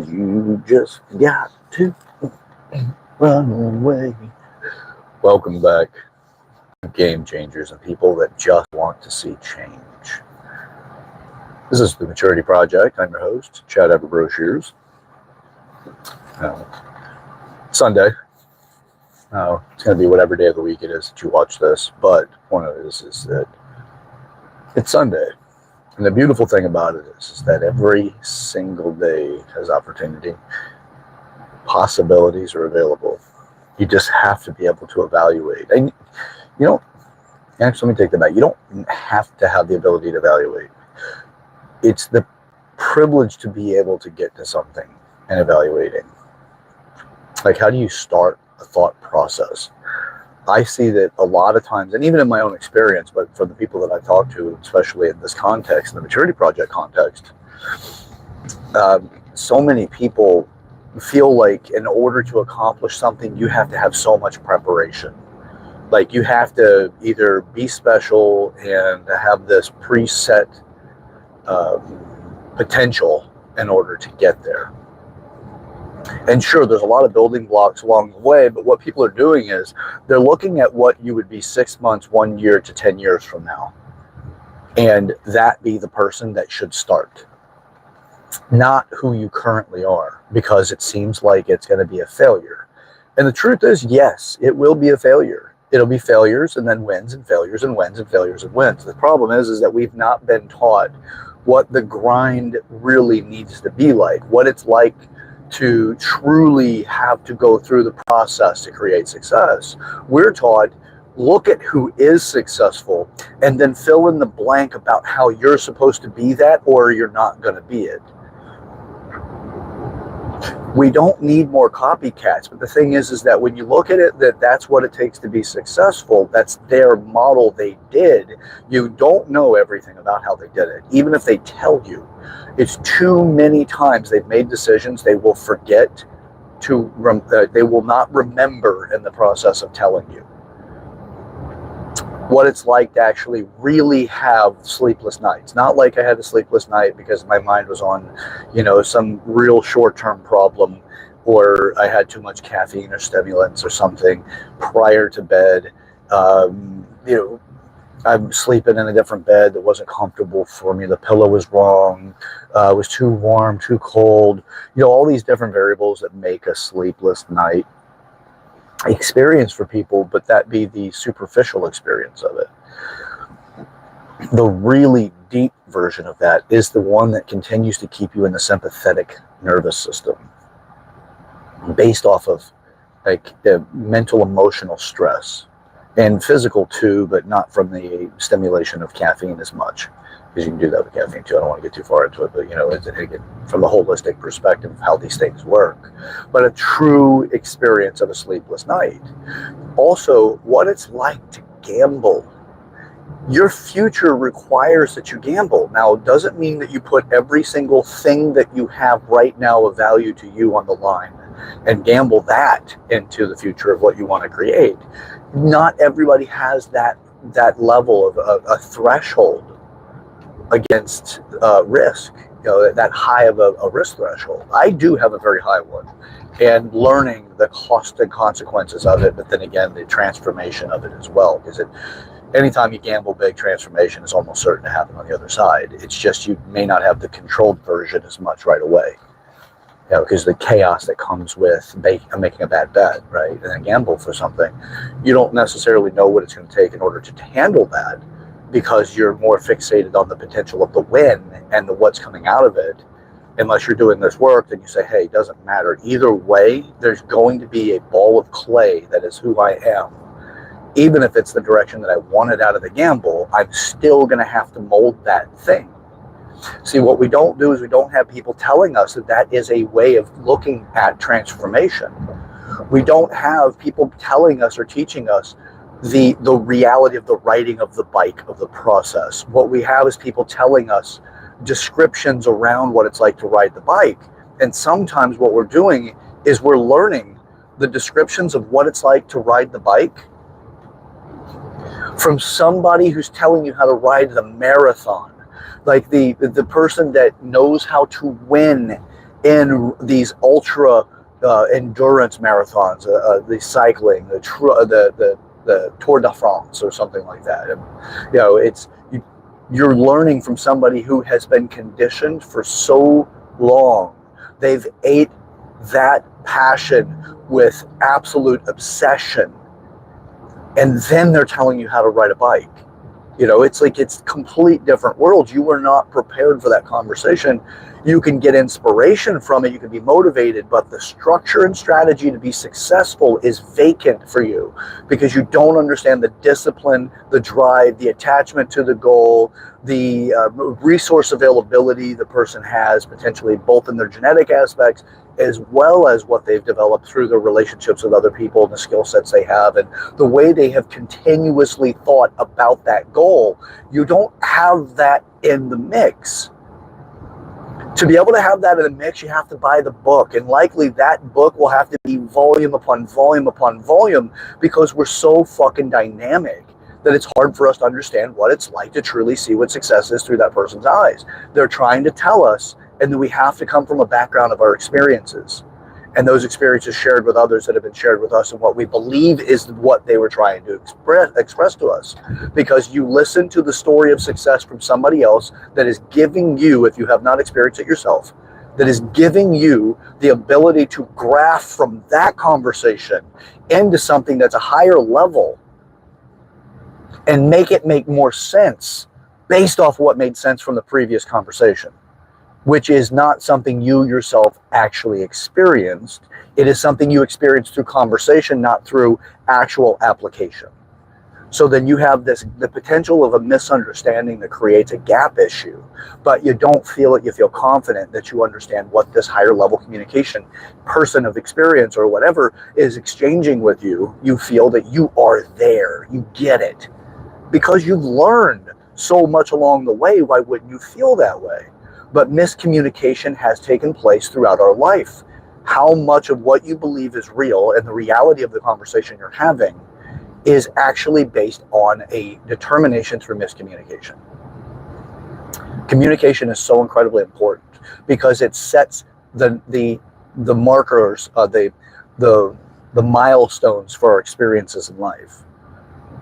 You just got to run away. Welcome back, game changers and people that just want to see change. This is the Maturity Project. I'm your host, Chad Broshears. Sunday. It's going to be whatever day of the week it is that you watch this, but the point of this is that it's Sunday. And the beautiful thing about it is that every single day has opportunity. Possibilities are available. You just have to be able to evaluate. And actually, let me take that back. You don't have to have the ability to evaluate. It's the privilege to be able to get to something and evaluating. Like, how do you start a thought process? I see that a lot of times, and even in my own experience, but for the people that I talk to, especially in this context, in the Maturity Project context, so many people feel like in order to accomplish something, you have to have so much preparation. Like, you have to either be special and have this preset potential in order to get there. And sure, there's a lot of building blocks along the way, but what people are doing is they're looking at what you would be 6 months, 1 year to 10 years from now. And that be the person that should start. Not who you currently are, because it seems like it's going to be a failure. And the truth is, yes, it will be a failure. It'll be failures and then wins and failures and wins and failures and wins. The problem is that we've not been taught what the grind really needs to be like, what it's like to truly have to go through the process to create success. We're taught, look at who is successful and then fill in the blank about how you're supposed to be that or you're not going to be it. We don't need more copycats, but the thing is that when you look at it, that's what it takes to be successful. That's their model they did. You don't know everything about how they did it, even if they tell you. It's too many times they've made decisions they will forget to, they will not remember in the process of telling you what it's like to actually really have sleepless nights. Not like I had a sleepless night because my mind was on, some real short-term problem, or I had too much caffeine or stimulants or something prior to bed. I'm sleeping in a different bed that wasn't comfortable for me. The pillow was wrong. It was too warm, too cold. All these different variables that make a sleepless night experience for people, but that be the superficial experience of it. The really deep version of that is the one that continues to keep you in the sympathetic nervous system, based off of like mental, emotional stress, and physical too, but not from the stimulation of caffeine as much, because you can do that with caffeine too. I don't want to get too far into it, but it's from the holistic perspective of how these things work. But a true experience of a sleepless night. Also, what it's like to gamble. Your future requires that you gamble. Now, it doesn't mean that you put every single thing that you have right now of value to you on the line and gamble that into the future of what you want to create. Not everybody has that level of a threshold against risk, that high of a risk threshold. I do have a very high one, and learning the cost and consequences of it, but then again, the transformation of it as well, because anytime you gamble big, transformation is almost certain to happen on the other side. It's just you may not have the controlled version as much right away. Because the chaos that comes with making a bad bet, right? And then gamble for something. You don't necessarily know what it's going to take in order to handle that, because you're more fixated on the potential of the win and what's coming out of it. Unless you're doing this work, then you say, hey, it doesn't matter. Either way, there's going to be a ball of clay that is who I am. Even if it's the direction that I wanted out of the gamble, I'm still going to have to mold that thing. See, what we don't do is we don't have people telling us that is a way of looking at transformation. We don't have people telling us or teaching us the reality of the riding of the bike, of the process. What we have is people telling us descriptions around what it's like to ride the bike. And sometimes what we're doing is we're learning the descriptions of what it's like to ride the bike from somebody who's telling you how to ride the marathon. Like the person that knows how to win in these ultra endurance marathons, the cycling, the Tour de France or something like that. And, you're learning from somebody who has been conditioned for so long. They've ate that passion with absolute obsession, and then they're telling you how to ride a bike. It's like it's complete different worlds. You were not prepared for that conversation. You can get inspiration from it, you can be motivated, but the structure and strategy to be successful is vacant for you because you don't understand the discipline, the drive, the attachment to the goal, the resource availability the person has, potentially both in their genetic aspects as well as what they've developed through their relationships with other people and the skill sets they have and the way they have continuously thought about that goal. You don't have that in the mix. To be able to have that in the mix, you have to buy the book, and likely that book will have to be volume upon volume upon volume because we're so fucking dynamic that it's hard for us to understand what it's like to truly see what success is through that person's eyes. They're trying to tell us, and then we have to come from a background of our experiences, and those experiences shared with others that have been shared with us, and what we believe is what they were trying to express to us. Because you listen to the story of success from somebody else that is giving you, if you have not experienced it yourself, that is giving you the ability to graph from that conversation into something that's a higher level and make it make more sense based off what made sense from the previous conversation, which is not something you yourself actually experienced. It is something you experienced through conversation, not through actual application. So then you have the potential of a misunderstanding that creates a gap issue, but you don't feel it. You feel confident that you understand what this higher level communication person of experience or whatever is exchanging with you. You feel that you are there. You get it because you've learned so much along the way. Why wouldn't you feel that way? But miscommunication has taken place throughout our life. How much of what you believe is real and the reality of the conversation you're having is actually based on a determination through miscommunication. Communication is so incredibly important because it sets the markers, the milestones for our experiences in life.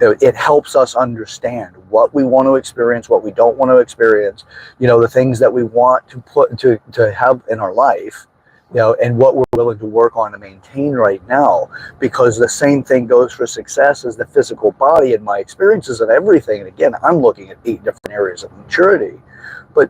It helps us understand what we want to experience, what we don't want to experience, the things that we want to put to have in our life, and what we're willing to work on to maintain right now. Because the same thing goes for success as the physical body and my experiences of everything. And again, I'm looking at 8 different areas of maturity. But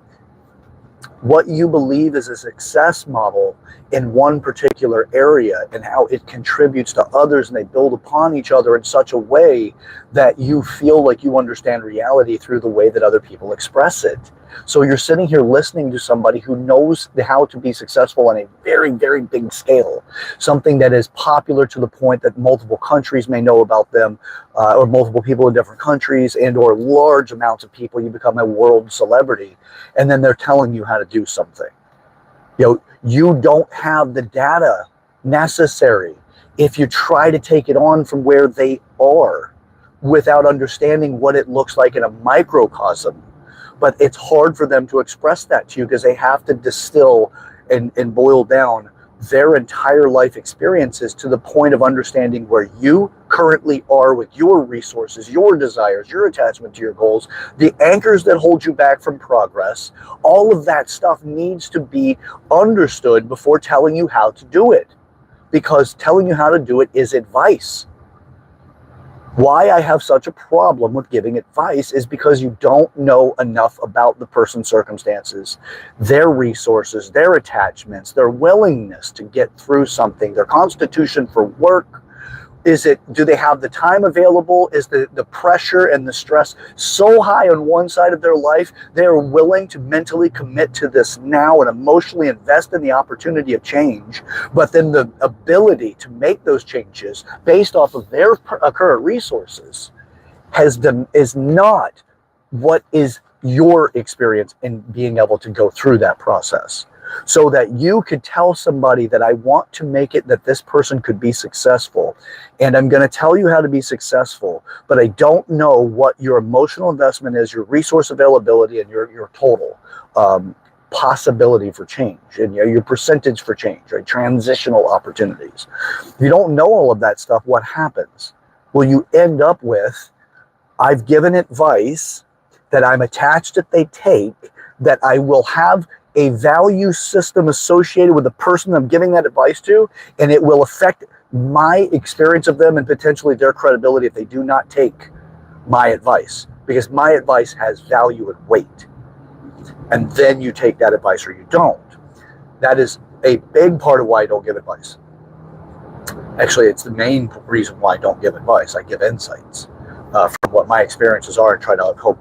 what you believe is a success model in one particular area and how it contributes to others and they build upon each other in such a way that you feel like you understand reality through the way that other people express it. So you're sitting here listening to somebody who knows how to be successful on a very, very big scale, something that is popular to the point that multiple countries may know about them, or multiple people in different countries, and or large amounts of people. You become a world celebrity, and then they're telling you how to do something. You don't have the data necessary if you try to take it on from where they are without understanding what it looks like in a microcosm. But it's hard for them to express that to you because they have to distill and boil down their entire life experiences to the point of understanding where you currently are with your resources, your desires, your attachment to your goals, the anchors that hold you back from progress. All of that stuff needs to be understood before telling you how to do it, because telling you how to do it is advice. Why I have such a problem with giving advice is because you don't know enough about the person's circumstances, their resources, their attachments, their willingness to get through something, their constitution for work. Do they have the time available? Is the pressure and the stress so high on one side of their life, they're willing to mentally commit to this now and emotionally invest in the opportunity of change, but then the ability to make those changes based off of their current resources is not what is your experience in being able to go through that process. So that you could tell somebody that I want to make it that this person could be successful, and I'm going to tell you how to be successful, but I don't know what your emotional investment is, your resource availability, and your total possibility for change and your percentage for change, right? Transitional opportunities. If you don't know all of that stuff, what happens? Well, you end up with, I've given advice that I'm attached that they take, that I will have a value system associated with the person I'm giving that advice to, and it will affect my experience of them and potentially their credibility if they do not take my advice, because my advice has value and weight. And then you take that advice or you don't. That is a big part of why I don't give advice. Actually, it's the main reason why I don't give advice. I give insights from what my experiences are and try to help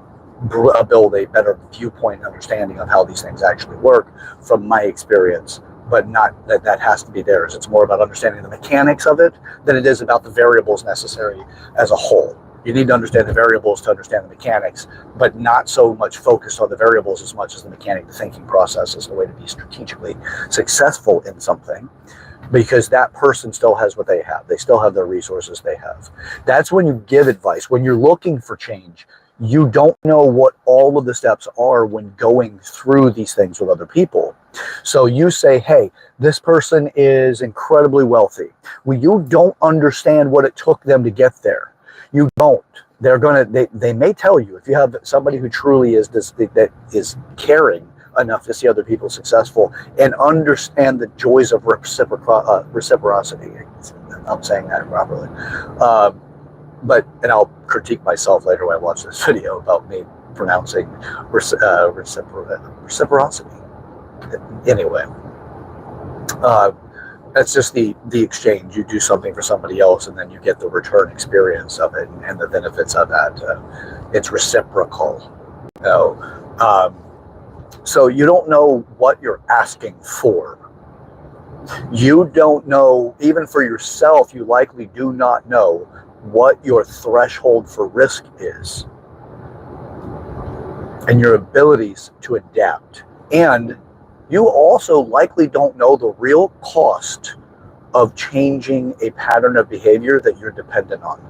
build a better viewpoint and understanding of how these things actually work from my experience, but not that has to be theirs. It's more about understanding the mechanics of it than it is about the variables necessary as a whole. You need to understand the variables to understand the mechanics, but not so much focused on the variables as much as the mechanic, the thinking process is the way to be strategically successful in something, because that person still has what they have. They still have their resources they have. That's when you give advice. When you're looking for change, you don't know what all of the steps are when going through these things with other people. So you say, hey, this person is incredibly wealthy. Well, you don't understand what it took them to get there. You don't. They may tell you, if you have somebody who truly is that is caring enough to see other people successful and understand the joys of reciprocity. I'm saying that properly. And I'll critique myself later when I watch this video about me pronouncing reciprocity. Anyway, that's just the exchange. You do something for somebody else, and then you get the return experience of it and the benefits of that. It's reciprocal. So you don't know what you're asking for. You don't know, even for yourself, you likely do not know what your threshold for risk is and your abilities to adapt. And you also likely don't know the real cost of changing a pattern of behavior that you're dependent on.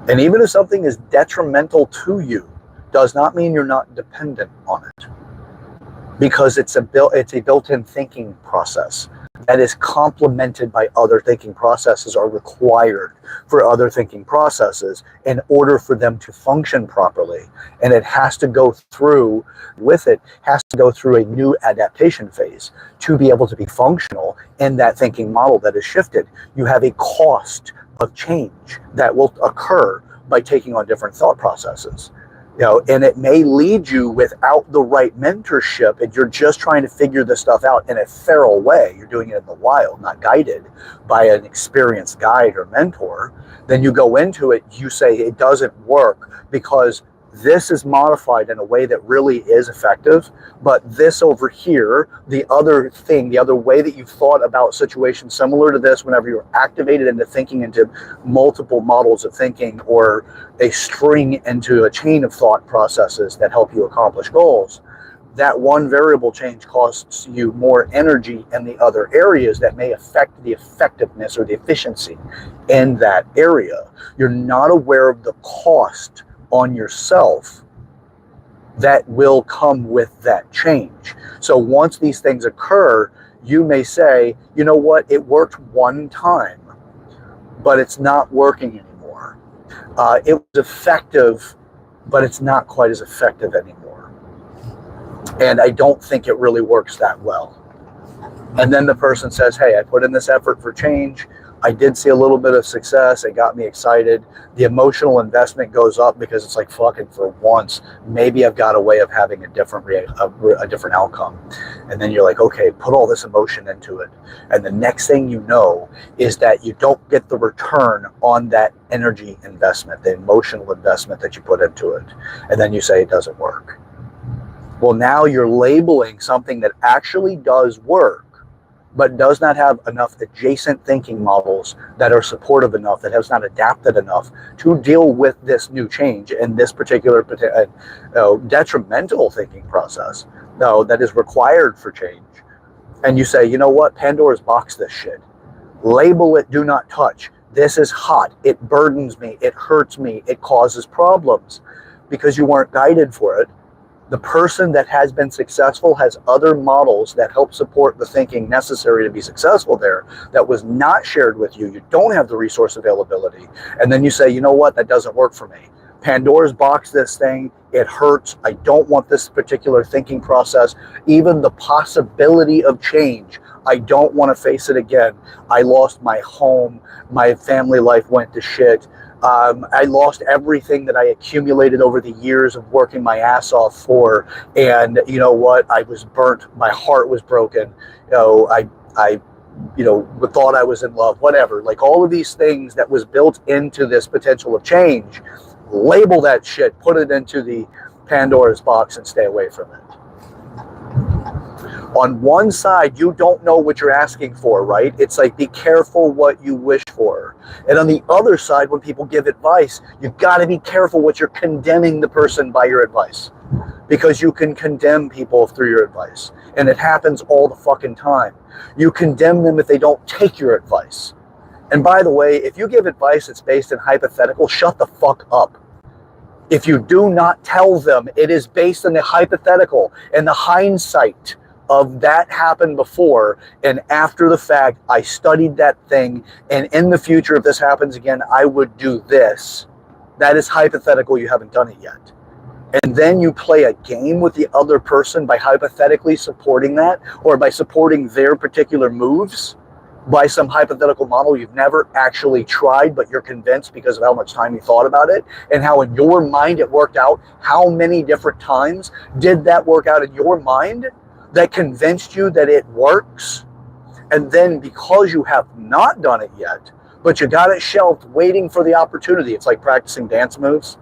And even if something is detrimental to you, does not mean you're not dependent on it, because it's a built-in thinking process that is complemented by other thinking processes, are required for other thinking processes in order for them to function properly. And it has to go through, a new adaptation phase to be able to be functional in that thinking model that is shifted. You have a cost of change that will occur by taking on different thought processes. And it may lead you without the right mentorship, and you're just trying to figure this stuff out in a feral way. You're doing it in the wild, not guided by an experienced guide or mentor. Then you go into it, you say it doesn't work because this is modified in a way that really is effective, but this over here, the other way that you've thought about situations similar to this, whenever you're activated into thinking into multiple models of thinking or a string into a chain of thought processes that help you accomplish goals, that one variable change costs you more energy in the other areas that may affect the effectiveness or the efficiency in that area. You're not aware of the cost on yourself that will come with that change. So once these things occur, you may say, you know what, it worked one time, but it's not working anymore. It was effective, but it's not quite as effective anymore. And I don't think it really works that well. And then the person says, hey, I put in this effort for change. I did see a little bit of success. It got me excited. The emotional investment goes up because it's like, fucking, for once, maybe I've got a way of having a different outcome. And then you're like, okay, put all this emotion into it. And the next thing you know is that you don't get the return on that energy investment, the emotional investment that you put into it. And then you say it doesn't work. Well, now you're labeling something that actually does work, but does not have enough adjacent thinking models that are supportive enough, that has not adapted enough to deal with this new change and this particular detrimental thinking process that is required for change. And you say, you know what, Pandora's box this shit. Label it, do not touch. This is hot. It burdens me. It hurts me. It causes problems because you weren't guided for it. The person that has been successful has other models that help support the thinking necessary to be successful there that was not shared with you. You don't have the resource availability. And then you say, you know what, that doesn't work for me. Pandora's box this thing. It hurts. I don't want this particular thinking process. Even the possibility of change, I don't want to face it again. I lost my home. My family life went to shit. I lost everything that I accumulated over the years of working my ass off for. And you know what? I was burnt. My heart was broken. I thought I was in love, whatever. Like all of these things that was built into this potential of change, label that shit, put it into the Pandora's box and stay away from it. On one side, you don't know what you're asking for, right? It's like, be careful what you wish for. And on the other side, when people give advice, you've got to be careful what you're condemning the person by your advice. Because you can condemn people through your advice. And it happens all the fucking time. You condemn them if they don't take your advice. And by the way, if you give advice that's based in hypothetical, shut the fuck up. If you do not tell them it is based on the hypothetical and the hindsight of that happened before, and after the fact, I studied that thing, and in the future, if this happens again, I would do this. That is hypothetical. You haven't done it yet. And then you play a game with the other person by hypothetically supporting that, or by supporting their particular moves by some hypothetical model you've never actually tried, but you're convinced because of how much time you thought about it and how in your mind it worked out. How many different times did that work out in your mind that convinced you that it works? And then because you have not done it yet, but you got it shelved waiting for the opportunity. It's like practicing dance moves,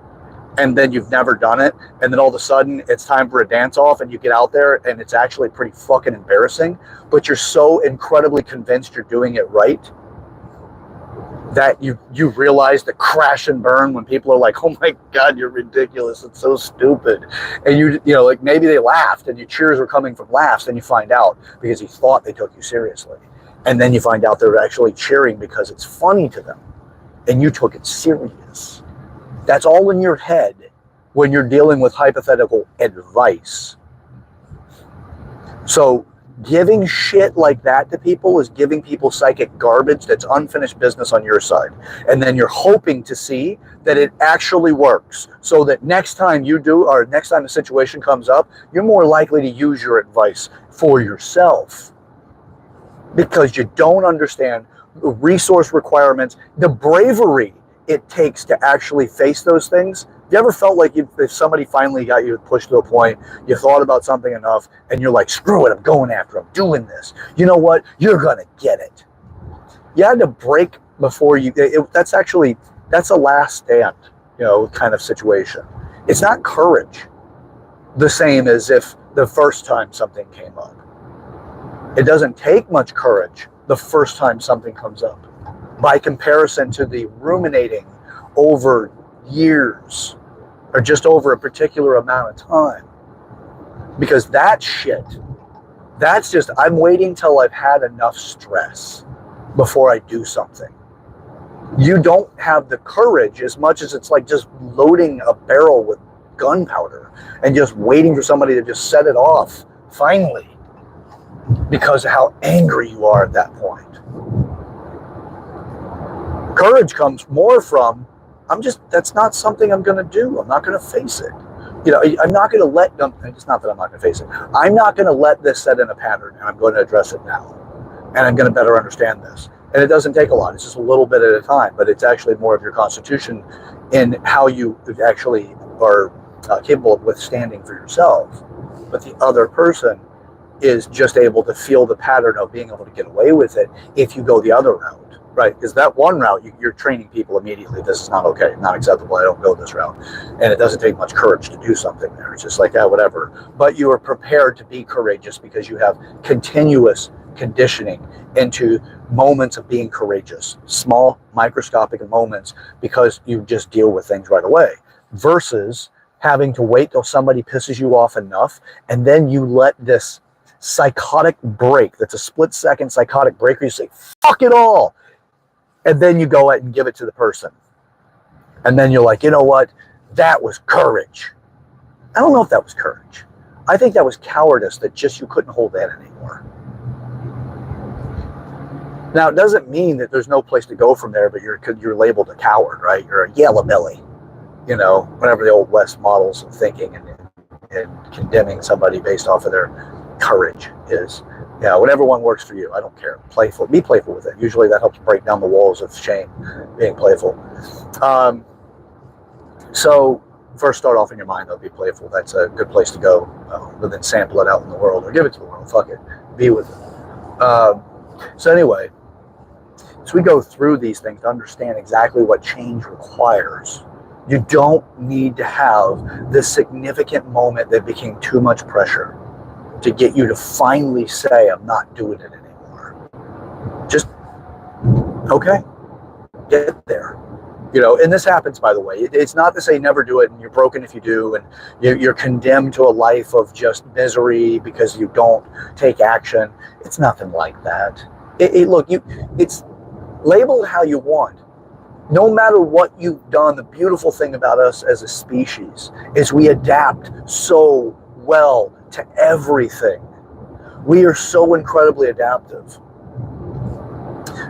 and then you've never done it, and then all of a sudden it's time for a dance off, and you get out there and it's actually pretty fucking embarrassing, but you're so incredibly convinced you're doing it right that you realize the crash and burn when people are like, oh my God, you're ridiculous, it's so stupid. And you know, like maybe they laughed and your cheers were coming from laughs, then you find out because you thought they took you seriously. And then you find out they're actually cheering because it's funny to them and you took it serious. That's all in your head when you're dealing with hypothetical advice. So giving shit like that to people is giving people psychic garbage that's unfinished business on your side. And then you're hoping to see that it actually works so that next time you do, or next time a situation comes up, you're more likely to use your advice for yourself because you don't understand the resource requirements, the bravery it takes to actually face those things. Have you ever felt like if somebody finally got you pushed to a point, you thought about something enough, and you're like, screw it, I'm going after it, I'm doing this. You know what? You're going to get it. You had to break before you, that's a last stand, kind of situation. It's not courage the same as if the first time something came up. It doesn't take much courage the first time something comes up, by comparison to the ruminating over years or just over a particular amount of time. Because that shit, that's just, I'm waiting till I've had enough stress before I do something. You don't have the courage as much as it's like just loading a barrel with gunpowder and just waiting for somebody to just set it off finally because of how angry you are at that point. Courage comes more from, that's not something I'm going to do. I'm not going to face it. I'm not going to let them, it's not that I'm not going to face it. I'm not going to let this set in a pattern, and I'm going to address it now. And I'm going to better understand this. And it doesn't take a lot. It's just a little bit at a time, but it's actually more of your constitution in how you actually are capable of withstanding for yourself. But the other person is just able to feel the pattern of being able to get away with it if you go the other route. Right, because that one route, you're training people immediately. This is not okay, not acceptable. I don't go this route. And it doesn't take much courage to do something there. It's just like, whatever. But you are prepared to be courageous because you have continuous conditioning into moments of being courageous. Small, microscopic moments because you just deal with things right away. Versus having to wait till somebody pisses you off enough and then you let this psychotic break, that's a split-second psychotic break where you say, fuck it all. And then you go out and give it to the person. And then you're like, you know what? That was courage. I don't know if that was courage. I think that was cowardice, that just you couldn't hold that anymore. Now, it doesn't mean that there's no place to go from there, but you're labeled a coward, right? You're a yellow belly, you know, whatever the old West models of thinking and condemning somebody based off of their courage is. Yeah, whatever one works for you. I don't care. Playful. Be playful with it. Usually that helps break down the walls of shame, being playful. So first start off in your mind, though. Be playful. That's a good place to go. But then sample it out in the world, or give it to the world. Fuck it. Be with it. So anyway, as we go through these things to understand exactly what change requires, you don't need to have this significant moment that became too much pressure to get you to finally say, I'm not doing it anymore. Just, okay, get there. You know, and this happens, by the way. It's not to say never do it and you're broken if you do, and you're condemned to a life of just misery because you don't take action. It's nothing like that. Look, it's labeled how you want. No matter what you've done, the beautiful thing about us as a species is we adapt so well to everything. We are so incredibly adaptive.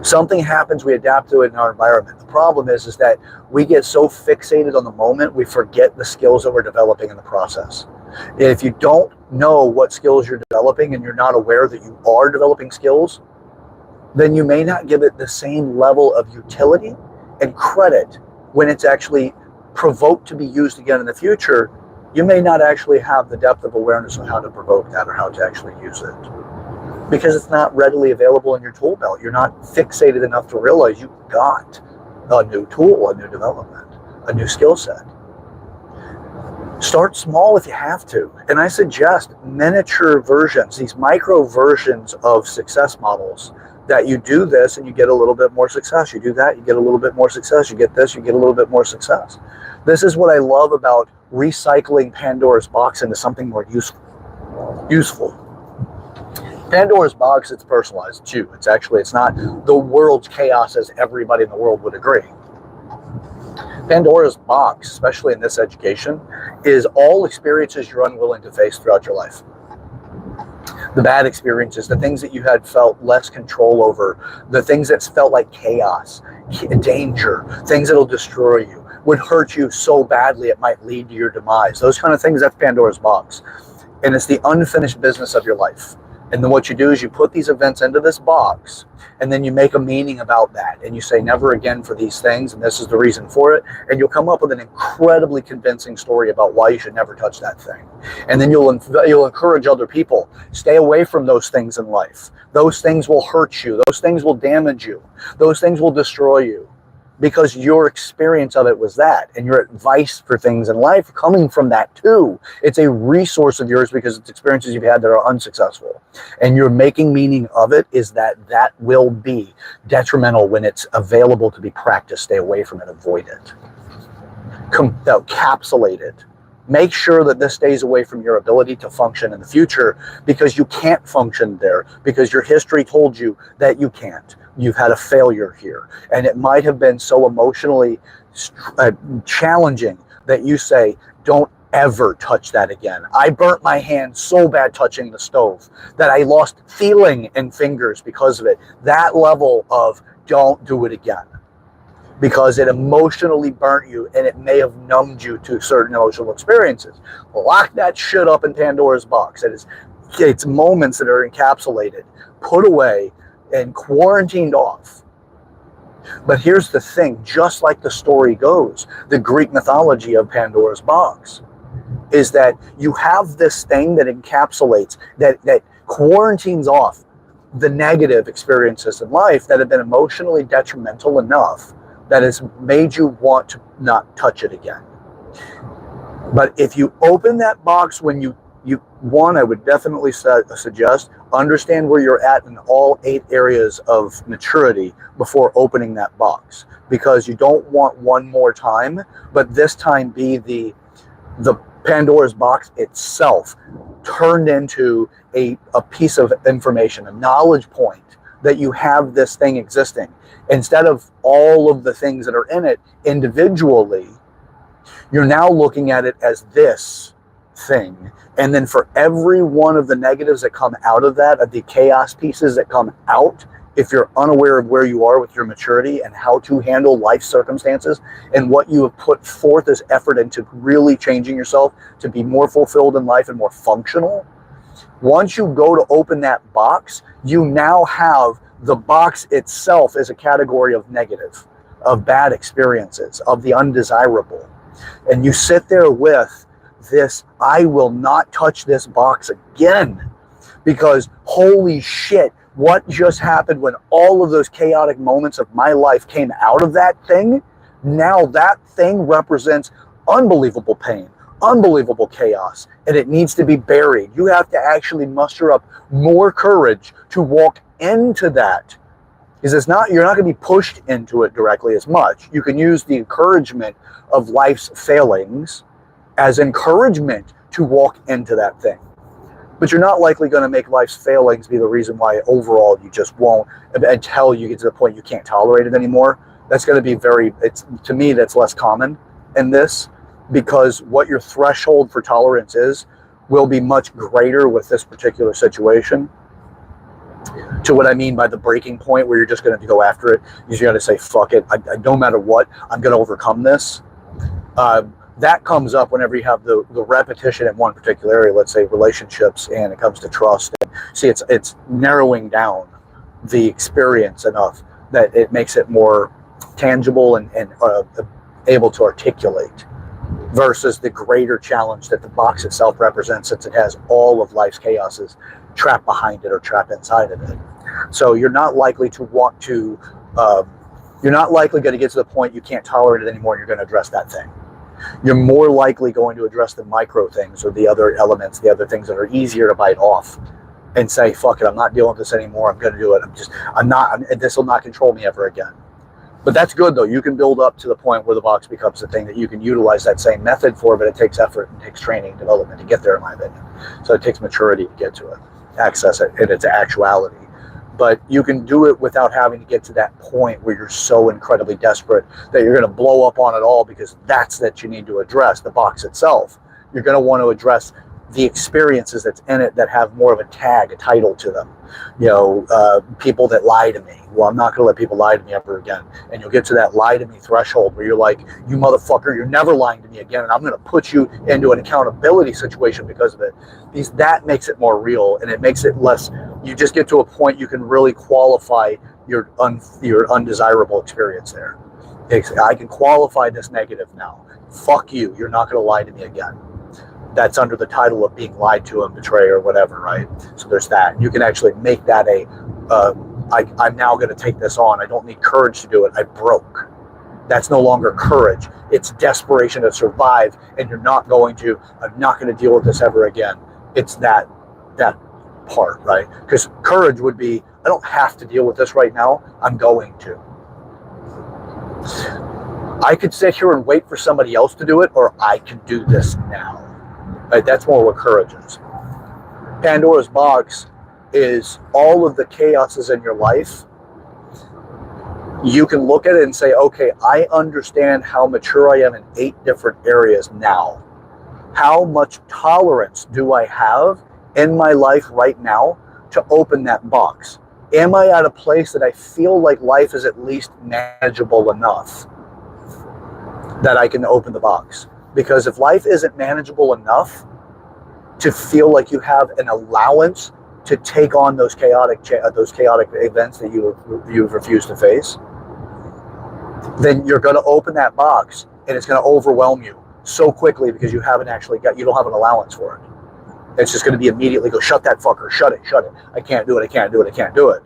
Something happens, we adapt to it in our environment. The problem is that we get so fixated on the moment, we forget the skills that we're developing in the process. If you don't know what skills you're developing and you're not aware that you are developing skills, then you may not give it the same level of utility and credit when it's actually provoked to be used again in the future. You may not actually have the depth of awareness of how to provoke that or how to actually use it, because it's not readily available in your tool belt. You're not fixated enough to realize you got a new tool, a new development, a new skill set. Start small if you have to. And I suggest miniature versions, these micro versions of success models, that you do this and you get a little bit more success. You do that, you get a little bit more success. You get this, you get a little bit more success. This is what I love about recycling Pandora's box into something more useful. Pandora's box, it's personalized. It's you. It's not the world's chaos as everybody in the world would agree. Pandora's box, especially in this education, is all experiences you're unwilling to face throughout your life. The bad experiences, the things that you had felt less control over, the things that felt like chaos, danger, things that'll destroy you, would hurt you so badly it might lead to your demise. Those kind of things, that's Pandora's box. And it's the unfinished business of your life. And then what you do is you put these events into this box, and then you make a meaning about that. And you say never again for these things, and this is the reason for it. And you'll come up with an incredibly convincing story about why you should never touch that thing. And then you'll encourage other people, stay away from those things in life. Those things will hurt you. Those things will damage you. Those things will destroy you. Because your experience of it was that, and your advice for things in life coming from that too. It's a resource of yours because it's experiences you've had that are unsuccessful. And you're making meaning of it is that will be detrimental when it's available to be practiced. Stay away from it, avoid it. Encapsulate it. Make sure that this stays away from your ability to function in the future, because you can't function there, because your history told you that you can't. You've had a failure here. And it might have been so emotionally challenging that you say, don't ever touch that again. I burnt my hand so bad touching the stove that I lost feeling in fingers because of it. That level of don't do it again. Because it emotionally burnt you and it may have numbed you to certain emotional experiences. Lock that shit up in Pandora's box. It's moments that are encapsulated, put away, and quarantined off. But here's the thing, just like the story goes, the Greek mythology of Pandora's box is that you have this thing that encapsulates, that quarantines off the negative experiences in life that have been emotionally detrimental enough that has made you want to not touch it again. But if you open that box when you I would definitely suggest understand where you're at in all 8 areas of maturity before opening that box, because you don't want one more time, but this time be the Pandora's box itself turned into a piece of information, a knowledge point that you have this thing existing. Instead of all of the things that are in it individually, you're now looking at it as this thing. And then for every one of the negatives that come out of that, of the chaos pieces that come out, if you're unaware of where you are with your maturity and how to handle life circumstances and what you have put forth as effort into really changing yourself to be more fulfilled in life and more functional, once you go to open that box, you now have the box itself as a category of negative, of bad experiences, of the undesirable. And you sit there with this, I will not touch this box again, because holy shit, what just happened when all of those chaotic moments of my life came out of that thing? Now that thing represents unbelievable pain, unbelievable chaos, and it needs to be buried. You have to actually muster up more courage to walk into that, because it's not, you're not going to be pushed into it directly as much. You can use the encouragement of life's failings as encouragement to walk into that thing. But you're not likely going to make life's failings be the reason why overall you just won't, until you get to the point you can't tolerate it anymore. That's going to be to me, that's less common in this, because what your threshold for tolerance is will be much greater with this particular situation. To what I mean by the breaking point where you're just going to go after it, you're going to say, fuck it, no matter what, I'm going to overcome this. That comes up whenever you have the repetition in one particular area, let's say relationships, and it comes to trust. And see, it's narrowing down the experience enough that it makes it more tangible and able to articulate, versus the greater challenge that the box itself represents, since it has all of life's chaoses trapped behind it or trapped inside of it. So you're not likely to want to, you're not likely going to get to the point you can't tolerate it anymore and you're going to address that thing. You're more likely going to address the micro things, or the other elements, the other things that are easier to bite off, and say, fuck it, I'm not dealing with this anymore. I'm going to do it. This will not control me ever again. But that's good, though. You can build up to the point where the box becomes the thing that you can utilize that same method for, but it takes effort and takes training and development to get there, in my opinion. So it takes maturity to get to it, access it in its actuality. But you can do it without having to get to that point where you're so incredibly desperate that you're going to blow up on it all, because that's that you need to address the box itself. You're going to want to address the experiences that's in it that have more of a tag, a title to them. People that lie to me. Well, I'm not going to let people lie to me ever again. And you'll get to that lie to me threshold where you're like, you motherfucker, you're never lying to me again, and I'm going to put you into an accountability situation because of it. Because that makes it more real, and it makes it less, you just get to a point you can really qualify your undesirable experience there. I can qualify this negative now. Fuck you, you're not going to lie to me again. That's under the title of being lied to and betrayed or whatever, right? So there's that. You can actually make that I'm now going to take this on. I don't need courage to do it. I broke. That's no longer courage. It's desperation to survive, and I'm not going to deal with this ever again. It's that part, right? Because courage would be, I don't have to deal with this right now. I'm going to. I could sit here and wait for somebody else to do it, or I can do this now. Right? That's more what courage is. Pandora's box is all of the chaoses in your life. You can look at it and say, okay, I understand how mature I am in 8 different areas now. How much tolerance do I have in my life right now to open that box? Am I at a place that I feel like life is at least manageable enough that I can open the box? Because if life isn't manageable enough to feel like you have an allowance to take on those chaotic events that you've refused to face, then you're going to open that box and it's going to overwhelm you so quickly, because you don't have an allowance for it. It's just going to be immediately go, shut that fucker, shut it. I can't do it.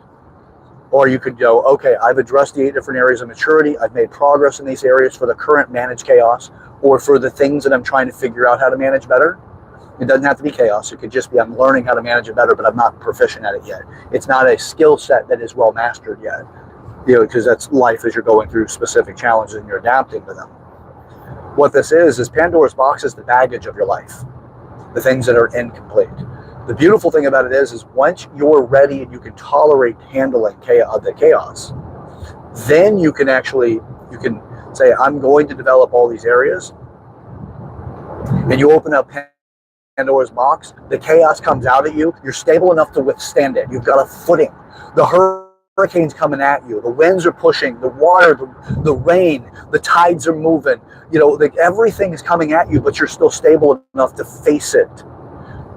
Or you could go, okay, I've addressed the 8 different areas of maturity. I've made progress in these areas for the current managed chaos, or for the things that I'm trying to figure out how to manage better. It doesn't have to be chaos. It could just be I'm learning how to manage it better, but I'm not proficient at it yet. It's not a skill set that is well mastered yet. Because that's life as you're going through specific challenges and you're adapting to them. What this is Pandora's box is the baggage of your life, the things that are incomplete. The beautiful thing about it is once you're ready and you can tolerate handling the chaos, then you can say, I'm going to develop all these areas, and you open up Pandora's box, the chaos comes out at you, you're stable enough to withstand it. You've got a footing. The hurricane's coming at you. The winds are pushing, the water, the rain, the tides are moving. Everything is coming at you, but you're still stable enough to face it.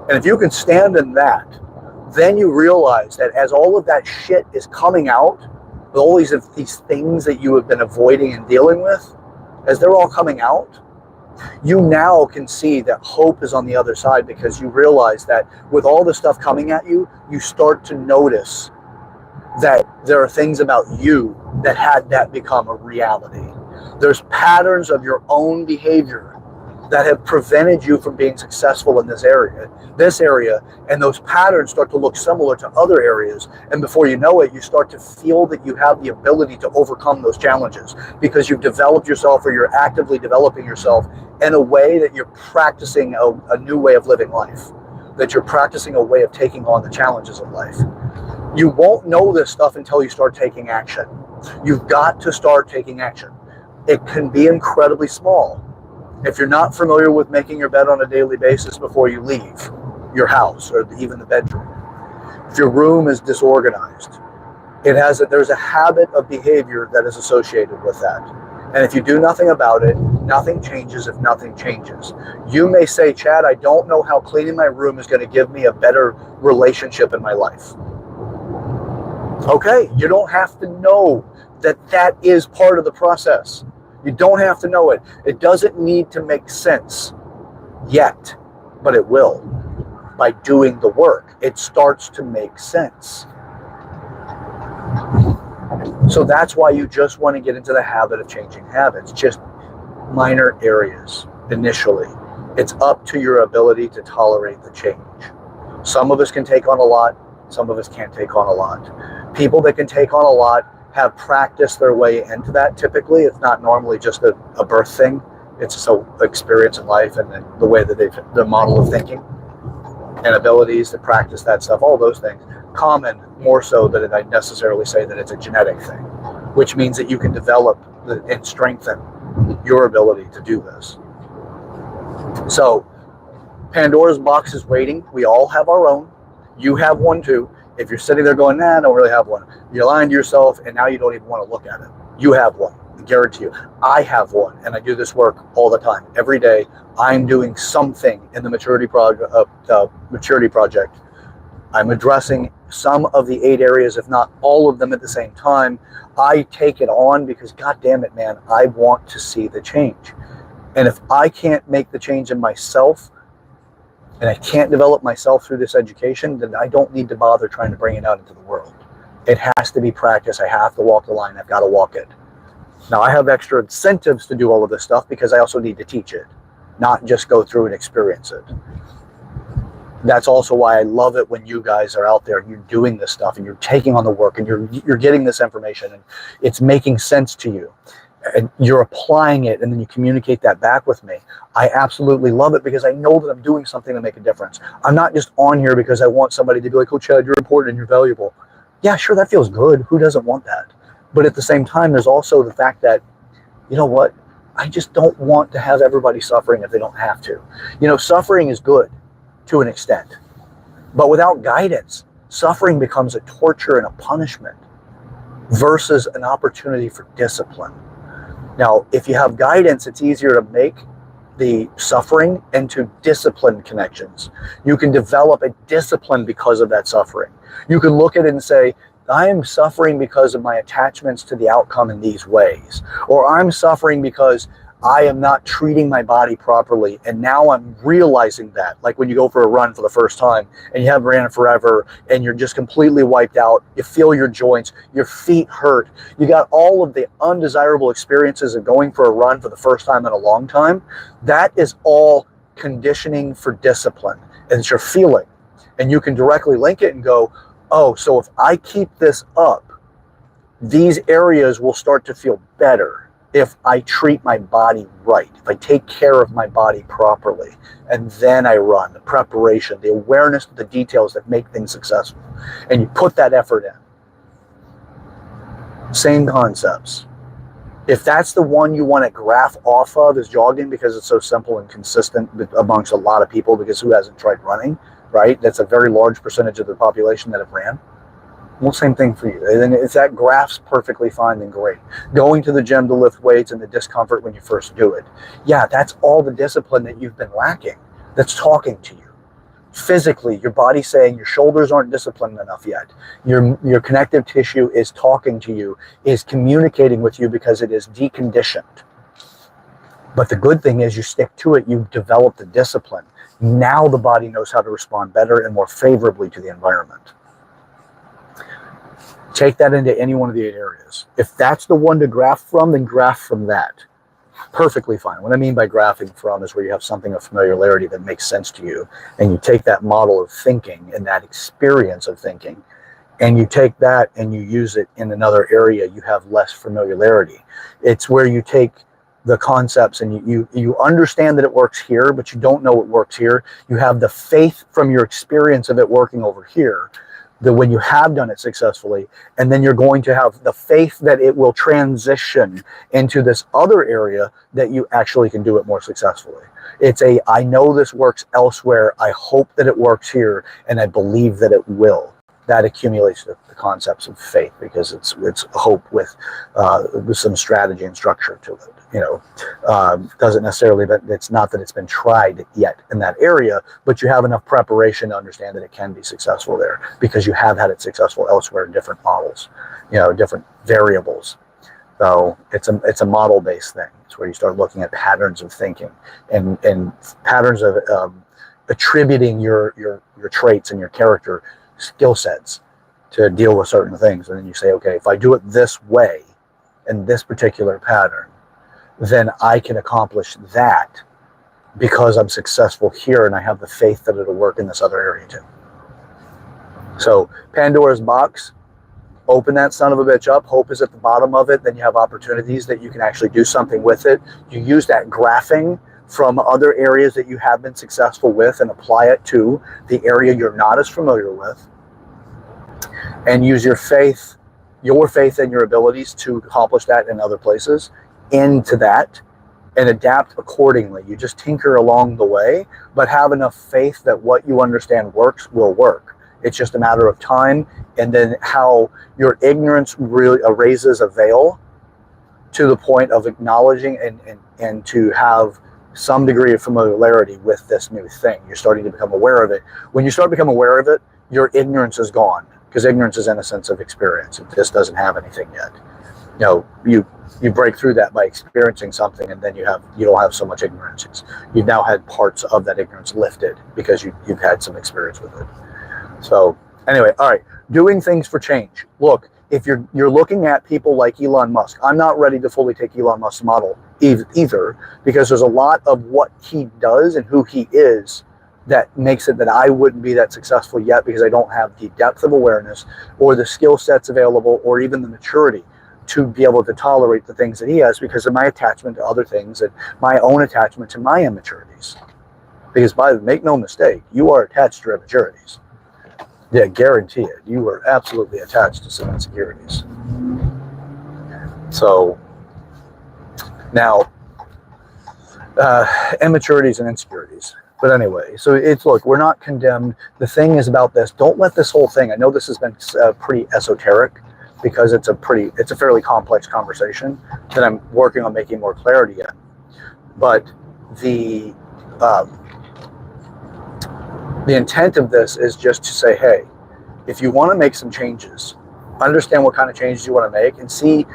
And if you can stand in that, then you realize that as all of that shit is coming out, all these things that you have been avoiding and dealing with, as they're all coming out, you now can see that hope is on the other side, because you realize that with all the stuff coming at you, you start to notice that there are things about you that had that become a reality. There's patterns of your own behavior that have prevented you from being successful in this area, and those patterns start to look similar to other areas, and before you know it, you start to feel that you have the ability to overcome those challenges, because you've developed yourself, or you're actively developing yourself in a way that you're practicing a new way of living life, that you're practicing a way of taking on the challenges of life. You won't know this stuff until you start taking action. You've got to start taking action. It can be incredibly small. If you're not familiar with making your bed on a daily basis before you leave your house, or even the bedroom, if your room is disorganized, there's a habit of behavior that is associated with that. And if you do nothing about it, nothing changes if nothing changes. You may say, Chad, I don't know how cleaning my room is going to give me a better relationship in my life. Okay, you don't have to know that is part of the process. You don't have to know it. It doesn't need to make sense yet, but it will. By doing the work, it starts to make sense. So that's why you just want to get into the habit of changing habits, just minor areas initially. It's up to your ability to tolerate the change. Some of us can take on a lot, some of us can't take on a lot. People that can take on a lot have practiced their way into that. Typically, it's not normally just a birth thing. It's just an experience in life, and the way that the model of thinking and abilities to practice that stuff, all those things. Common, more so than I necessarily say that it's a genetic thing, which means that you can develop and strengthen your ability to do this. So Pandora's box is waiting. We all have our own. You have one too. If you're sitting there going, nah, I don't really have one, you're lying to yourself, and now you don't even want to look at it. You have one. I guarantee you. I have one, and I do this work all the time. Every day, I'm doing something in the maturity project. I'm addressing some of the 8 areas, if not all of them at the same time. I take it on because, God damn it, man, I want to see the change. And if I can't make the change in myself, and I can't develop myself through this education, then I don't need to bother trying to bring it out into the world. It has to be practice. I have to walk the line. I've got to walk it. Now, I have extra incentives to do all of this stuff because I also need to teach it, not just go through and experience it. That's also why I love it when you guys are out there and you're doing this stuff and you're taking on the work and you're getting this information and it's making sense to you. And you're applying it, and then you communicate that back with me. I absolutely love it because I know that I'm doing something to make a difference. I'm not just on here because I want somebody to be like, oh, Chad, you're important and you're valuable. Yeah, sure, that feels good. Who doesn't want that? But at the same time, there's also the fact that, you know what? I just don't want to have everybody suffering if they don't have to. Suffering is good to an extent. But without guidance, suffering becomes a torture and a punishment versus an opportunity for discipline. Now, if you have guidance, it's easier to make the suffering into discipline connections. You can develop a discipline because of that suffering. You can look at it and say, I am suffering because of my attachments to the outcome in these ways. Or I'm suffering because I am not treating my body properly. And now I'm realizing that. Like when you go for a run for the first time and you haven't ran forever and you're just completely wiped out. You feel your joints, your feet hurt. You got all of the undesirable experiences of going for a run for the first time in a long time. That is all conditioning for discipline. And it's your feeling. And you can directly link it and go, oh, so if I keep this up, these areas will start to feel better. If I treat my body right, if I take care of my body properly, and then I run, the preparation, the awareness of the details that make things successful, and you put that effort in. Same concepts. If that's the one you want to graph off of is jogging, because it's so simple and consistent amongst a lot of people, because who hasn't tried running, right? That's a very large percentage of the population that have ran. Well, same thing for you. And if that graph's perfectly fine, then great. Going to the gym to lift weights and the discomfort when you first do it. Yeah, that's all the discipline that you've been lacking that's talking to you. Physically, your body's saying your shoulders aren't disciplined enough yet. Your connective tissue is talking to you, is communicating with you because it is deconditioned. But the good thing is you stick to it, you've developed the discipline. Now the body knows how to respond better and more favorably to the environment. Take that into any one of the 8 areas. If that's the one to graph from, then graph from that. Perfectly fine. What I mean by graphing from is where you have something of familiarity that makes sense to you, and you take that model of thinking and that experience of thinking, and you take that and you use it in another area you have less familiarity. It's where you take the concepts and you understand that it works here, but you don't know it works here. You have the faith from your experience of it working over here, that when you have done it successfully, and then you're going to have the faith that it will transition into this other area that you actually can do it more successfully. It's I know this works elsewhere, I hope that it works here, and I believe that it will. That accumulates the concepts of faith, because it's hope with some strategy and structure to it. Doesn't necessarily, but it's not that it's been tried yet in that area, but you have enough preparation to understand that it can be successful there, because you have had it successful elsewhere in different models, different variables. So it's a model-based thing. It's where you start looking at patterns of thinking and patterns of attributing your traits and your character skill sets to deal with certain things. And then you say, okay, if I do it this way in this particular pattern, then I can accomplish that because I'm successful here and I have the faith that it'll work in this other area too. So Pandora's box, open that son of a bitch up. Hope is at the bottom of it. Then you have opportunities that you can actually do something with it. You use that graphing from other areas that you have been successful with and apply it to the area you're not as familiar with, and use your faith and your abilities to accomplish that in other places into that, and adapt accordingly. You just tinker along the way, but have enough faith that what you understand works will work. It's just a matter of time, and then how your ignorance really raises a veil to the point of acknowledging and to have some degree of familiarity with this new thing. You're starting to become aware of it. When you start becoming aware of it, your ignorance is gone, because ignorance is innocence of experience. It just doesn't have anything yet. You break through that by experiencing something, and then you don't have so much ignorance. You've now had parts of that ignorance lifted because you've had some experience with it. So anyway, all right, doing things for change. Look, if you're looking at people like Elon Musk, I'm not ready to fully take Elon Musk's model either, because there's a lot of what he does and who he is that makes it that I wouldn't be that successful yet, because I don't have the depth of awareness or the skill sets available or even the maturity to be able to tolerate the things that he has, because of my attachment to other things and my own attachment to my immaturities. Because make no mistake, you are attached to your immaturities. Yeah, guarantee it. You are absolutely attached to some insecurities. So now, immaturities and insecurities. But anyway, so look, we're not condemned. The thing is about this, don't let this whole thing, I know this has been pretty esoteric, because it's a fairly complex conversation that I'm working on making more clarity in. But the intent of this is just to say, hey, if you want to make some changes, understand what kind of changes you want to make, and see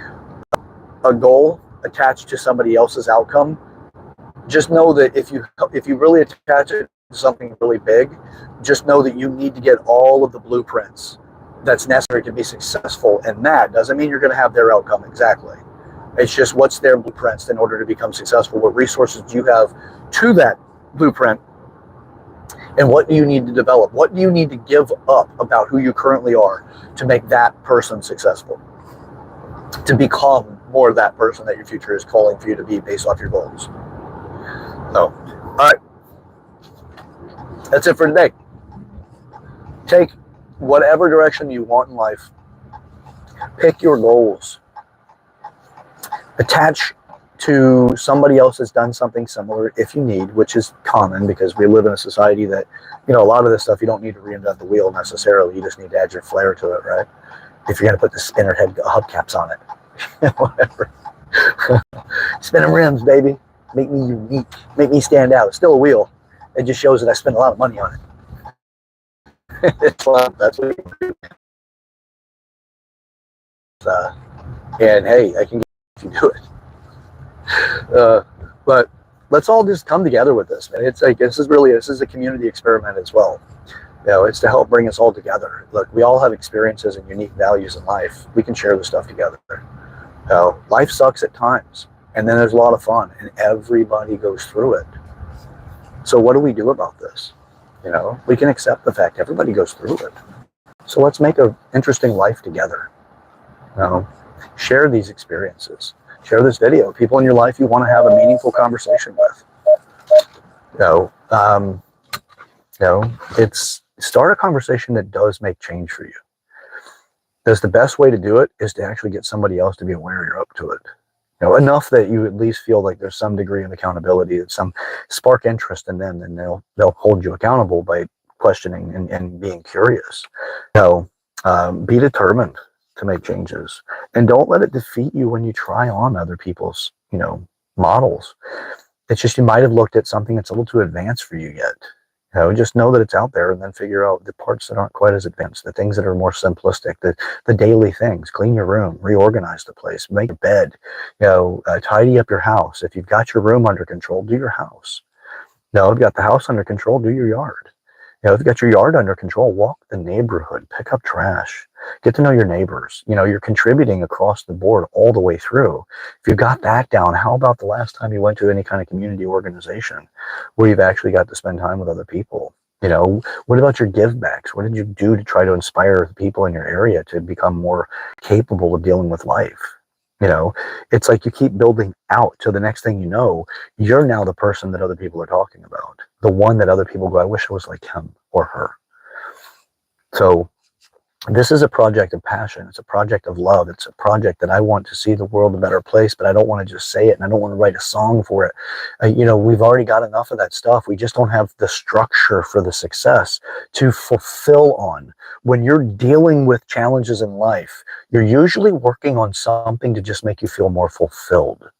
a goal attached to somebody else's outcome. Just know that if you really attach it to something really big, just know that you need to get all of the blueprints that's necessary to be successful, and that doesn't mean you're going to have their outcome exactly. It's just what's their blueprints in order to become successful. What resources do you have to that blueprint, and what do you need to develop? What do you need to give up about who you currently are to make that person successful, to become more of that person that your future is calling for you to be based off your goals? So, all right, that's it for today. Take whatever direction you want in life. Pick your goals. Attach to somebody else that's done something similar if you need, which is common because we live in a society that, you know, a lot of this stuff you don't need to reinvent the wheel necessarily. You just need to add your flair to it, right? If you're going to put the spinner head hubcaps on it, whatever. Spinning rims, baby. Make me unique. Make me stand out. It's still a wheel. It just shows that I spent a lot of money on it. That's what you do. And hey, I can get if you do it. But let's all just come together with this, man. It's like this is a community experiment as well. You know, it's to help bring us all together. Look, we all have experiences and unique values in life. We can share this stuff together. You know, life sucks at times, and then there's a lot of fun, and everybody goes through it. So what do we do about this? You know, we can accept the fact everybody goes through it. So let's make an interesting life together. You know, share these experiences. Share this video. People in your life you want to have a meaningful conversation with. It's start a conversation that does make change for you. Because the best way to do it is to actually get somebody else to be aware you're up to it. You know, enough that you at least feel like there's some degree of accountability, that some spark interest in them, and they'll hold you accountable by questioning and being curious. You know, be determined to make changes, and don't let it defeat you when you try on other people's, you know, models. It's just you might have looked at something that's a little too advanced for you yet. You know, just know that it's out there, and then figure out the parts that aren't quite as advanced, the things that are more simplistic, the daily things. Clean your room, reorganize the place, make a bed, you know, tidy up your house. If you've got your room under control, do your house. No, if you've got the house under control, do your yard. You know, if you've got your yard under control, walk the neighborhood, pick up trash, get to know your neighbors. You know, you're contributing across the board all the way through. If you've got that down, how about the last time you went to any kind of community organization where you've actually got to spend time with other people? You know, what about your give backs? What did you do to try to inspire the people in your area to become more capable of dealing with life? You know, it's like you keep building out to the next thing you know, you're now the person that other people are talking about. The one that other people go, I wish I was like him or her. So this is a project of passion. It's a project of love. It's a project that I want to see the world a better place, but I don't want to just say it, and I don't want to write a song for it. You know, we've already got enough of that stuff. We just don't have the structure for the success to fulfill on. When you're dealing with challenges in life, you're usually working on something to just make you feel more fulfilled.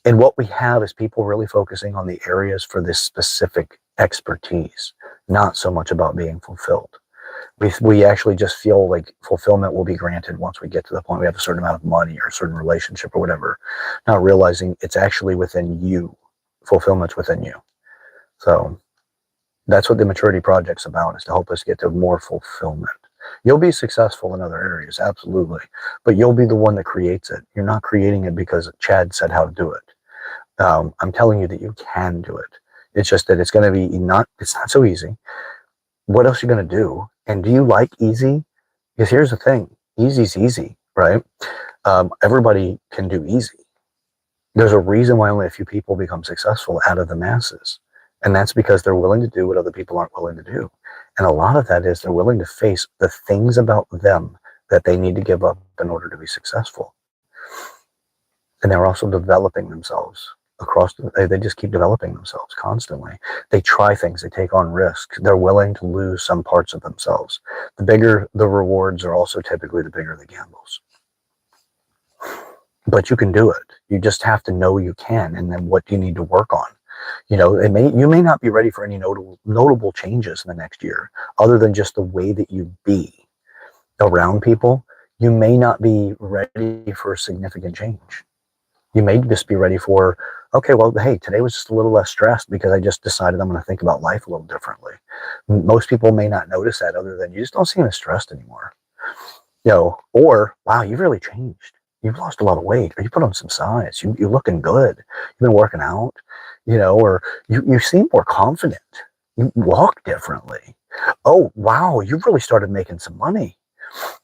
And what we have is people really focusing on the areas for this specific expertise, not so much about being fulfilled. We actually just feel like fulfillment will be granted once we get to the point we have a certain amount of money or a certain relationship or whatever, not realizing it's actually within you. Fulfillment's within you. So that's what the maturity project's about, is to help us get to more fulfillment. You'll be successful in other areas, absolutely, but you'll be the one that creates it. You're not creating it because Chad said how to do it. I'm telling you that you can do it. It's just that it's going to be it's not so easy. What else are you going to do? And do you like easy? Because here's the thing, easy's easy, right? Everybody can do easy. There's a reason why only a few people become successful out of the masses. And that's because they're willing to do what other people aren't willing to do. And a lot of that is they're willing to face the things about them that they need to give up in order to be successful. And they're also developing themselves they just keep developing themselves constantly. They try things, they take on risks, they're willing to lose some parts of themselves. The bigger the rewards are also typically the bigger the gambles. But you can do it. You just have to know you can, and then what do you need to work on? You know, you may not be ready for any notable changes in the next year, other than just the way that you be around people. You may not be ready for significant change. You may just be ready for, okay, well, hey, today was just a little less stressed because I just decided I'm going to think about life a little differently. Most people may not notice that, other than you just don't seem as stressed anymore. You know, or, wow, you've really changed. You've lost a lot of weight, or you put on some size. You're looking good. You've been working out, you know, or you seem more confident. You walk differently. Oh, wow, you've really started making some money.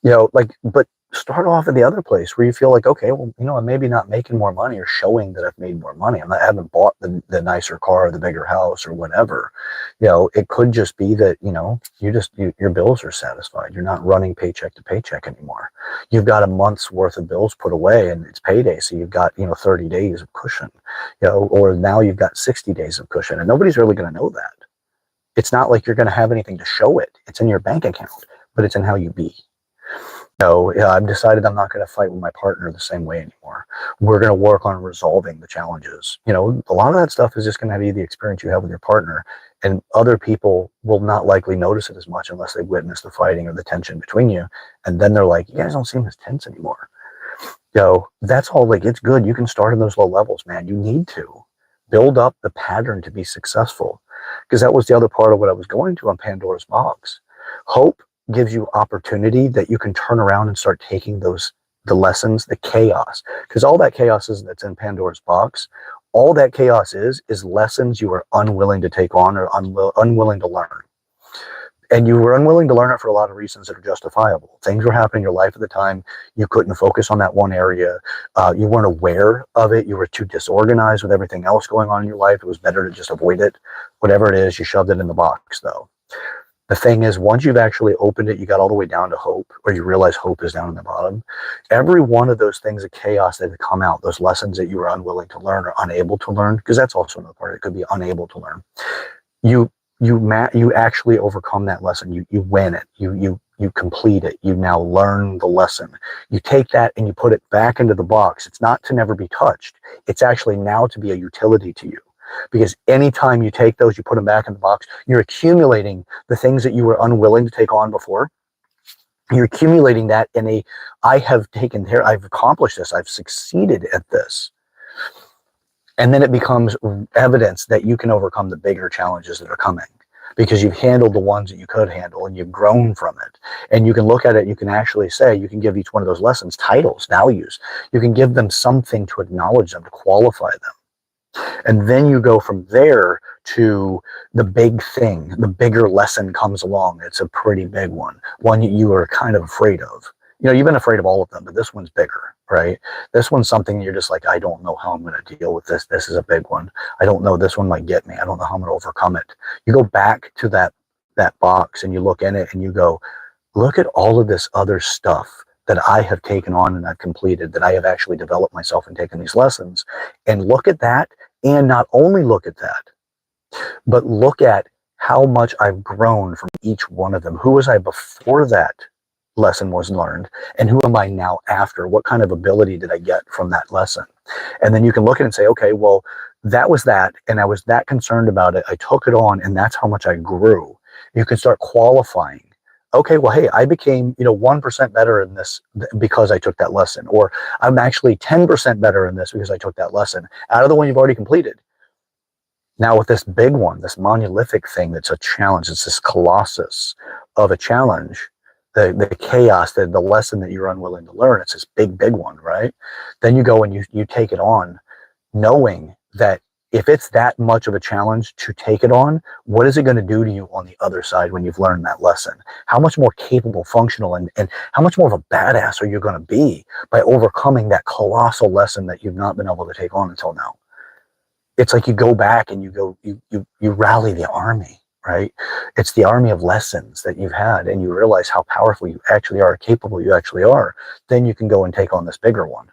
You know, like, but start off at the other place where you feel like, okay, well, I'm maybe not making more money or showing that I've made more money. I haven't bought the nicer car or the bigger house or whatever. It could just be that, your bills are satisfied. You're not running paycheck to paycheck anymore. You've got a month's worth of bills put away and it's payday. So you've got, 30 days of cushion, or now you've got 60 days of cushion, and nobody's really going to know that. It's not like you're going to have anything to show it. It's in your bank account, but it's in how you be. I've decided I'm not going to fight with my partner the same way anymore. We're going to work on resolving the challenges. A lot of that stuff is just going to be the experience you have with your partner, and other people will not likely notice it as much unless they witness the fighting or the tension between you. And then they're like, you guys don't seem as tense anymore. That's all. Like, it's good. You can start in those low levels, man. You need to build up the pattern to be successful, because that was the other part of what I was going to on Pandora's box. Hope gives you opportunity that you can turn around and start taking the lessons, the chaos, because all that chaos is that's in Pandora's box. All that chaos is lessons you are unwilling to take on or unwilling to learn. And you were unwilling to learn it for a lot of reasons that are justifiable. Things were happening in your life at the time. You couldn't focus on that one area. You weren't aware of it. You were too disorganized with everything else going on in your life. It was better to just avoid it. Whatever it is, you shoved it in the box, though. The thing is, once you've actually opened it, you got all the way down to hope, or you realize hope is down in the bottom. Every one of those things of chaos that have come out, those lessons that you were unwilling to learn or unable to learn, because that's also another part. It could be unable to learn. You actually overcome that lesson. You win it. You complete it. You now learn the lesson. You take that and you put it back into the box. It's not to never be touched. It's actually now to be a utility to you. Because anytime you take those, you put them back in the box, you're accumulating the things that you were unwilling to take on before. You're accumulating that in I have taken care, I've accomplished this, I've succeeded at this. And then it becomes evidence that you can overcome the bigger challenges that are coming, because you've handled the ones that you could handle and you've grown from it. And you can look at it, you can actually say, you can give each one of those lessons titles, values. You can give them something to acknowledge them, to qualify them. And then you go from there to the big thing. The bigger lesson comes along. It's a pretty big one you are kind of afraid of. You've been afraid of all of them, but this one's bigger, right? This one's something you're just like, I don't know how I'm going to deal with this. This is a big one. I don't know. This one might get me. I don't know how I'm going to overcome it. You go back to that box and you look in it and you go, look at all of this other stuff that I have taken on and I've completed, that I have actually developed myself and taken these lessons, and look at that. And not only look at that, but look at how much I've grown from each one of them. Who was I before that lesson was learned? And who am I now after? What kind of ability did I get from that lesson? And then you can look at it and say, okay, well, that was that. And I was that concerned about it. I took it on, and that's how much I grew. You can start qualifying. Okay, well, hey, I became, 1% better in this because I took that lesson, or I'm actually 10% better in this because I took that lesson out of the one you've already completed. Now with this big one, this monolithic thing that's a challenge, it's this colossus of a challenge, the chaos, the lesson that you're unwilling to learn, it's this big one, right? Then you go and you take it on, knowing that if it's that much of a challenge to take it on, what is it going to do to you on the other side when you've learned that lesson? How much more capable, functional, and how much more of a badass are you going to be by overcoming that colossal lesson that you've not been able to take on until now? It's like you go back and you rally the army, right? It's the army of lessons that you've had, and you realize how powerful you actually are, capable you actually are. Then you can go and take on this bigger one.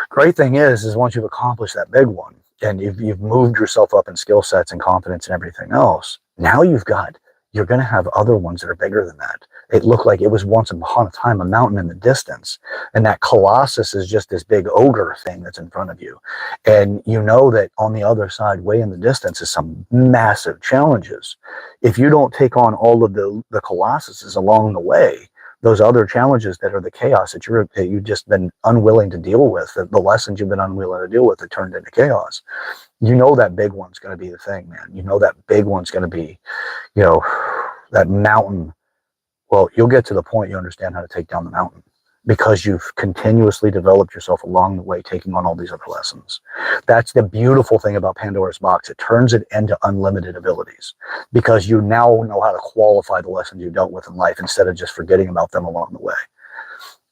Great thing is once you've accomplished that big one, and you've moved yourself up in skill sets and confidence and everything else, now you're going to have other ones that are bigger than that. It looked like it was once upon a time a mountain in the distance, and that colossus is just this big ogre thing that's in front of you. And you know that on the other side, way in the distance, is some massive challenges. If you don't take on all of the colossuses along the way, those other challenges that are the chaos that you've just been unwilling to deal with, the lessons you've been unwilling to deal with that turned into chaos, that big one's going to be the thing, man. That big one's going to be, that mountain. Well, you'll get to the point you understand how to take down the mountain, because you've continuously developed yourself along the way, taking on all these other lessons. That's the beautiful thing about Pandora's box. It turns it into unlimited abilities, because you now know how to qualify the lessons you dealt with in life instead of just forgetting about them along the way.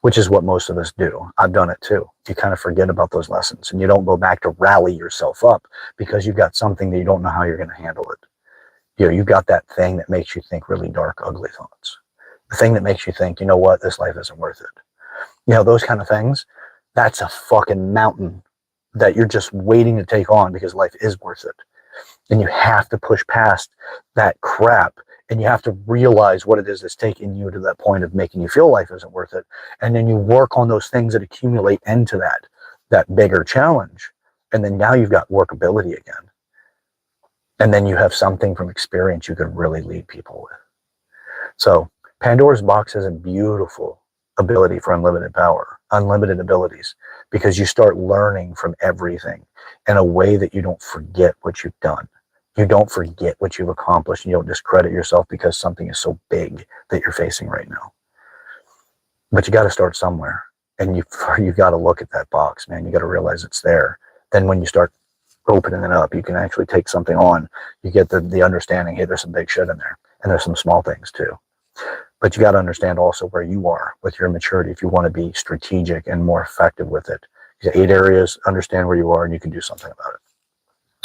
which is what most of us do. I've done it too. You kind of forget about those lessons and you don't go back to rally yourself up because you've got something that you don't know how you're going to handle it. You know, you've got that thing that makes you think really dark, ugly thoughts. The thing that makes you think, you know what, this life isn't worth it. You know, those kind of things, that's a fucking mountain that you're just waiting to take on because life is worth it. And you have to push past that crap and you have to realize what it is that's taking you to that point of making you feel life isn't worth it. And then you work on those things that accumulate into that bigger challenge. And then now you've got workability again. And then you have something from experience you could really lead people with. So Pandora's box is a beautiful ability for unlimited power, unlimited abilities, because you start learning from everything in a way that you don't forget what you've done. You don't forget what you've accomplished. And you don't discredit yourself because something is so big that you're facing right now. But you got to start somewhere. And you got to look at that box, man. You got to realize it's there. Then when you start opening it up, you can actually take something on. You get the understanding, hey, there's some big shit in there. And there's some small things too. But you got to understand also where you are with your maturity if you want to be strategic and more effective with it. 8 areas, understand where you are, and you can do something about it.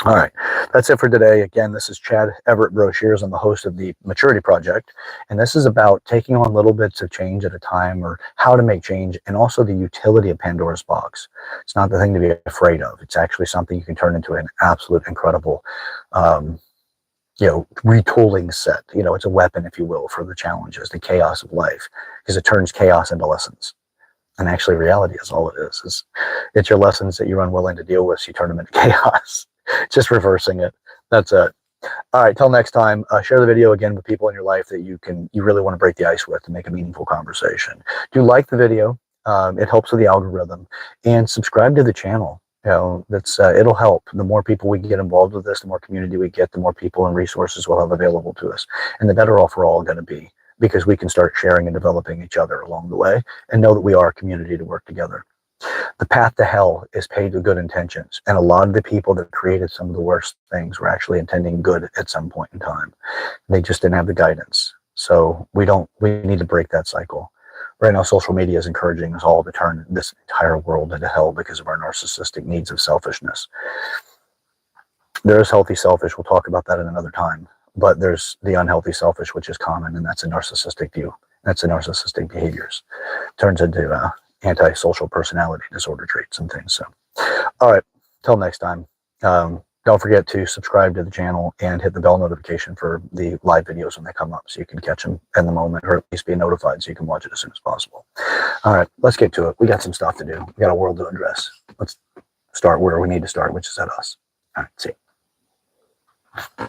All right, that's it for today. Again, this is Chad Everett Broshears. I'm the host of the Maturity Project, and this is about taking on little bits of change at a time, or how to make change, and also the utility of Pandora's box. It's not the thing to be afraid of. It's actually something you can turn into an absolute incredible retooling set. It's a weapon, if you will, for the challenges, the chaos of life, because it turns chaos into lessons. And actually reality is all it is. It's your lessons that you're unwilling to deal with, so you turn them into chaos. Just reversing it. That's it. All right, till next time, share the video again with people in your life that you really want to break the ice with to make a meaningful conversation. Do like the video. It helps with the algorithm. And subscribe to the channel. It'll help. The more people we get involved with this, the more community we get, the more people and resources we'll have available to us. And the better off we're all going to be, because we can start sharing and developing each other along the way and know that we are a community to work together. The path to hell is paved with good intentions. And a lot of the people that created some of the worst things were actually intending good at some point in time. They just didn't have the guidance. So we need to break that cycle. Right now, social media is encouraging us all to turn this entire world into hell because of our narcissistic needs of selfishness. There is healthy selfish. We'll talk about that at another time. But there's the unhealthy selfish, which is common, and that's a narcissistic view. That's the narcissistic behaviors. Turns into antisocial personality disorder traits and things. So, all right, till next time. Don't forget to subscribe to the channel and hit the bell notification for the live videos when they come up so you can catch them in the moment, or at least be notified so you can watch it as soon as possible. All right, let's get to it. We got some stuff to do. We got a world to address. Let's start where we need to start, which is at us. All right, see you.